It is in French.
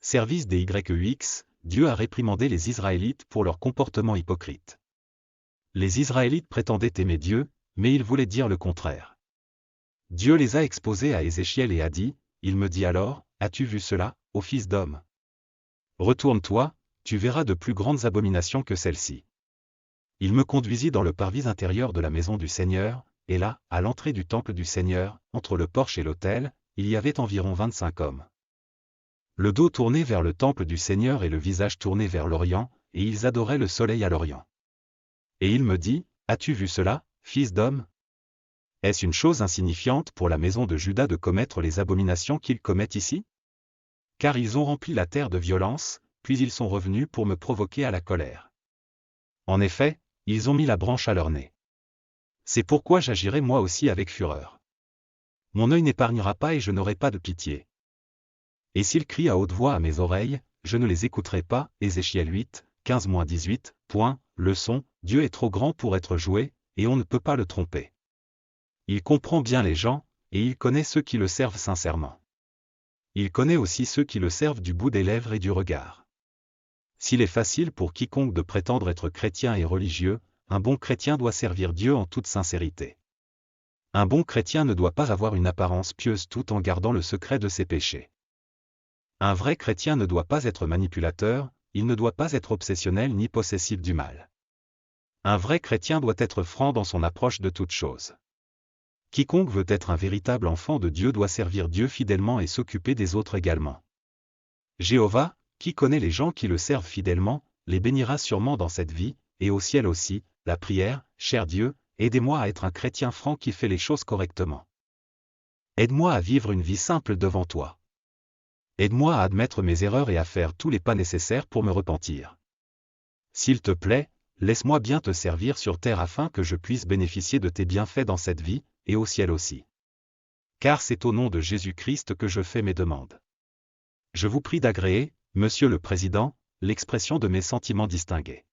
Service des YEX, Dieu a réprimandé les Israélites pour leur comportement hypocrite. Les Israélites prétendaient aimer Dieu, mais ils voulaient dire le contraire. Dieu les a exposés à Ézéchiel et a dit, il me dit alors, as-tu vu cela, ô fils d'homme? Retourne-toi, tu verras de plus grandes abominations que celles-ci. Il me conduisit dans le parvis intérieur de la maison du Seigneur, et là, à l'entrée du temple du Seigneur, entre le porche et l'autel, il y avait environ 25 hommes. Le dos tourné vers le temple du Seigneur et le visage tourné vers l'Orient, et ils adoraient le soleil à l'Orient. Et il me dit, as-tu vu cela, fils d'homme? Est-ce une chose insignifiante pour la maison de Juda de commettre les abominations qu'ils commettent ici? Car ils ont rempli la terre de violence, puis ils sont revenus pour me provoquer à la colère. En effet, ils ont mis la branche à leur nez. C'est pourquoi j'agirai moi aussi avec fureur. Mon œil n'épargnera pas et je n'aurai pas de pitié. Et s'ils crient à haute voix à mes oreilles, je ne les écouterai pas. Ézéchiel 8, 15-18, Leçon, Dieu est trop grand pour être joué, et on ne peut pas le tromper. Il comprend bien les gens, et il connaît ceux qui le servent sincèrement. Il connaît aussi ceux qui le servent du bout des lèvres et du regard. S'il est facile pour quiconque de prétendre être chrétien et religieux, un bon chrétien doit servir Dieu en toute sincérité. Un bon chrétien ne doit pas avoir une apparence pieuse tout en gardant le secret de ses péchés. Un vrai chrétien ne doit pas être manipulateur, il ne doit pas être obsessionnel ni possessif du mal. Un vrai chrétien doit être franc dans son approche de toute chose. Quiconque veut être un véritable enfant de Dieu doit servir Dieu fidèlement et s'occuper des autres également. Jéhovah, qui connaît les gens qui le servent fidèlement, les bénira sûrement dans cette vie, et au ciel aussi. La prière, cher Dieu, aidez-moi à être un chrétien franc qui fait les choses correctement. Aide-moi à vivre une vie simple devant toi. Aide-moi à admettre mes erreurs et à faire tous les pas nécessaires pour me repentir. S'il te plaît, laisse-moi bien te servir sur terre afin que je puisse bénéficier de tes bienfaits dans cette vie, et au ciel aussi. Car c'est au nom de Jésus-Christ que je fais mes demandes. Je vous prie d'agréer, Monsieur le Président, l'expression de mes sentiments distingués.